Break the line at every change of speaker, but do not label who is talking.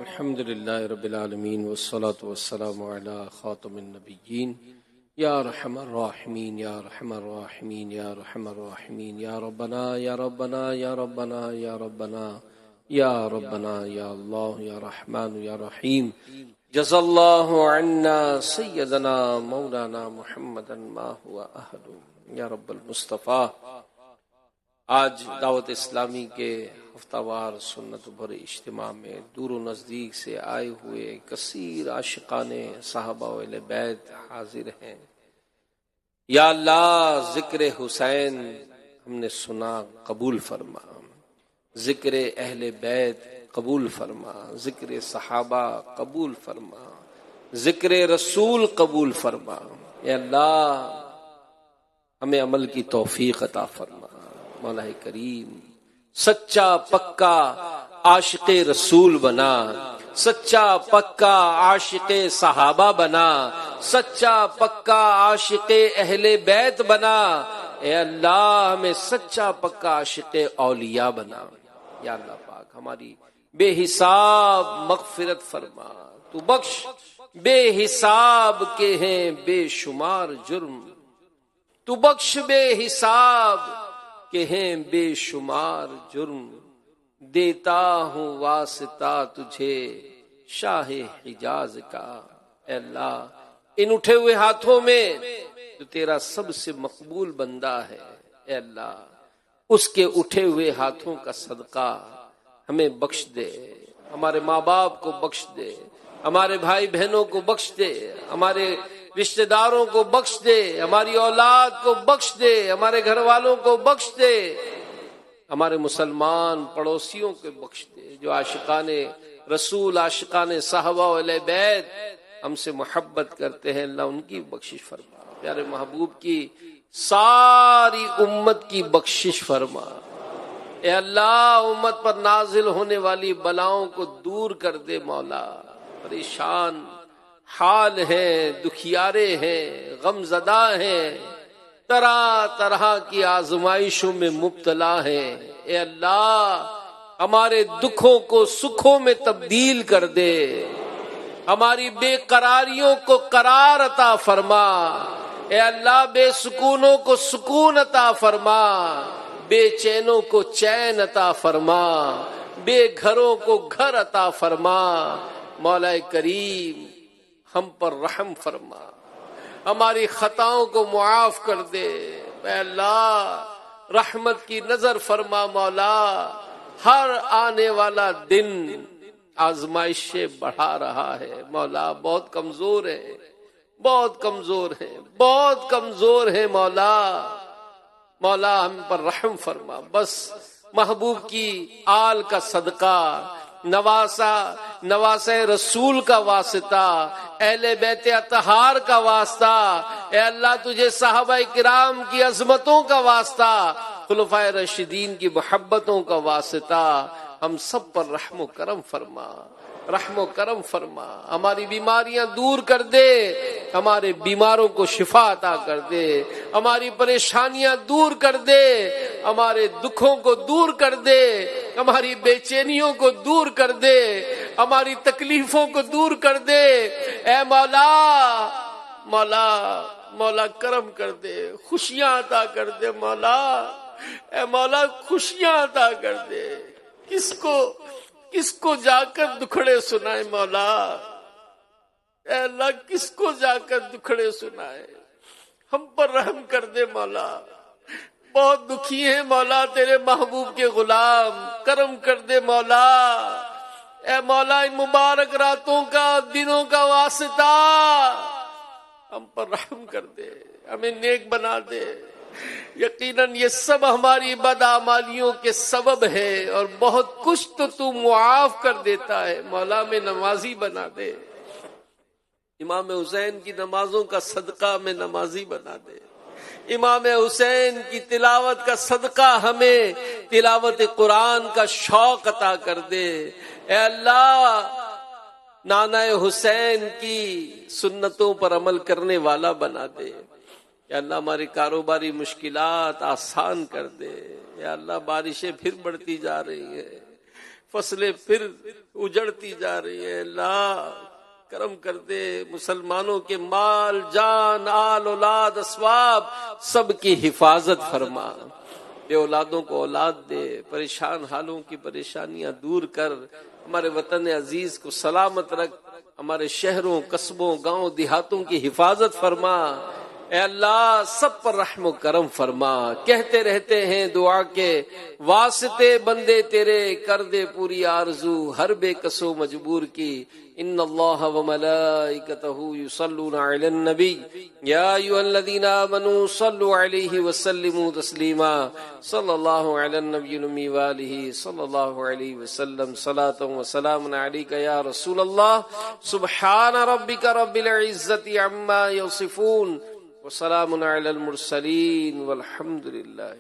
الحمد للہ رب العالمین والصلاة والسلام علی خاتم النبیین یا رحم الراحمین یا رحم الراحمین یا رحم الراحمین یا ربنا یا ربنا یا ربنا یا ربنا یا ربنا یا اللہ یا رحمان یا رحیم جزا اللہ عنا سیدنا مولانا محمدا ما هو احد یا رب المصطفیٰ۔ آج دعوت اسلامی کے ہفتہ وار سنت بھر اجتماع میں دور و نزدیک سے آئے ہوئے کثیر عاشقان صحابہ و اہل بیت حاضر ہیں۔ یا اللہ، ذکر حسین ہم نے سنا، قبول فرما، ذکر اہل بیت قبول فرما، ذکر صحابہ قبول فرما، ذکر رسول قبول فرما۔ اے اللہ، ہمیں عمل کی توفیق عطا فرما۔ مولا کریم سچا پکا عاشق رسول بنا، سچا پکا عاشق صحابہ بنا، سچا پکا عاشق اہل بیت بنا۔ اے اللہ، ہمیں سچا پکا عاشق اولیاء بنا۔ یا اللہ پاک، ہماری بے حساب مغفرت فرما، تو بخش بے حساب کے ہیں بے شمار جرم، تو بخش بے حساب کہ ہیں بے شمار جرم، دیتا ہوں واسطہ تجھے شاہ حجاز کا۔ اے اللہ، ان اٹھے ہوئے ہاتھوں میں جو تیرا سب سے مقبول بندہ ہے، اے اللہ اس کے اٹھے ہوئے ہاتھوں کا صدقہ ہمیں بخش دے، ہمارے ماں باپ کو بخش دے، ہمارے بھائی بہنوں کو بخش دے، ہمارے رشتہ داروں کو بخش دے، ہماری اولاد کو بخش دے، ہمارے گھر والوں کو بخش دے، ہمارے مسلمان پڑوسیوں کو بخش دے جو عاشقان رسول، عاشقان صحابہ و اہل بیت ہم سے محبت کرتے ہیں۔ اللہ ان کی بخشش فرما، پیارے محبوب کی ساری امت کی بخشش فرما۔ اے اللہ، امت پر نازل ہونے والی بلاؤں کو دور کر دے مولا۔ پریشان حال ہیں، دکھیارے ہیں، غم زدہ ہیں، طرح طرح کی آزمائشوں میں مبتلا ہیں۔ اے اللہ، ہمارے دکھوں کو سکھوں میں تبدیل کر دے، ہماری بے قراریوں کو قرار عطا فرما۔ اے اللہ، بے سکونوں کو سکون عطا فرما، بے چینوں کو چین عطا فرما، بے گھروں کو گھر عطا فرما۔ مولا کریم، ہم پر رحم فرما، ہماری خطاؤں کو معاف کر دے۔ اے اللہ، رحمت کی نظر فرما مولا۔ ہر آنے والا دن آزمائشیں بڑھا رہا ہے مولا، بہت کمزور ہے، بہت کمزور ہے، بہت کمزور ہے مولا۔ مولا، ہم پر رحم فرما۔ بس محبوب کی آل کا صدقہ، نواسہ رسول کا واسطہ، اہل بیت اطہار کا واسطہ، اے اللہ تجھے صحابہ کرام کی عظمتوں کا واسطہ، خلفائے راشدین کی محبتوں کا واسطہ، ہم سب پر رحم و کرم فرما، رحم و کرم فرما۔ ہماری بیماریاں دور کر دے، ہمارے بیماروں کو شفا عطا کر دے، ہماری پریشانیاں دور کر دے، ہمارے دکھوں کو دور کر دے، ہماری بے چینیوں کو دور کر دے، ہماری تکلیفوں کو دور کر دے۔ اے مولا، مولا مولا کرم کر دے، خوشیاں عطا کر دے مولا۔ اے مولا، خوشیاں عطا کر دے۔ کس کو جا کر دکھڑے سنائے مولا؟ اے اللہ، کس کو جا کر دکھڑے سنائے؟ ہم پر رحم کر دے مولا۔ بہت دکھی ہیں مولا تیرے محبوب کے غلام، کرم کر دے مولا۔ اے مولا، ان مبارک راتوں کا، دنوں کا واسطہ ہم پر رحم کر دے، ہمیں نیک بنا دے۔ یقیناً یہ سب ہماری بدعمالیوں کے سبب ہے، اور بہت کچھ تو معاف کر دیتا ہے مولا۔ میں نمازی بنا دے، امام حسین کی نمازوں کا صدقہ میں نمازی بنا دے، امام حسین کی تلاوت کا صدقہ ہمیں تلاوت قرآن کا شوق عطا کر دے۔ اے اللہ، نانا حسین کی سنتوں پر عمل کرنے والا بنا دے۔ یا اللہ، ہماری کاروباری مشکلات آسان کر دے۔ یا اللہ، بارشیں پھر بڑھتی جا رہی ہیں، فصلیں پھر اجڑتی جا رہی ہیں. اللہ کرم کر دے، مسلمانوں کے مال، جان، آل، اولاد، اسباب سب کی حفاظت فرما. بے اولادوں کو اولاد دے، پریشان حالوں کی پریشانیاں دور کر، ہمارے وطن عزیز کو سلامت رکھ، ہمارے شہروں، قصبوں، گاؤں، دیہاتوں کی حفاظت فرما. اے اللہ سب پر رحم و کرم فرما. کہتے رہتے ہیں دعا کے واسطے بندے تیرے، کر دے پوری آرزو ہر بے کسو مجبور کی. ان اللہ وملائکتہ یصلون علی النبی یا ایھا الذین آمنوا صلوا علیہ وسلموا تسلیما. صلی اللہ علی النبی الامی وآلہ صلی اللہ علیہ وسلم. صلاۃ و سلام علیک یا رسول اللہ. سبحان ربک رب العزۃ عما یصفون وسلام علی المرسلین والحمد للہ.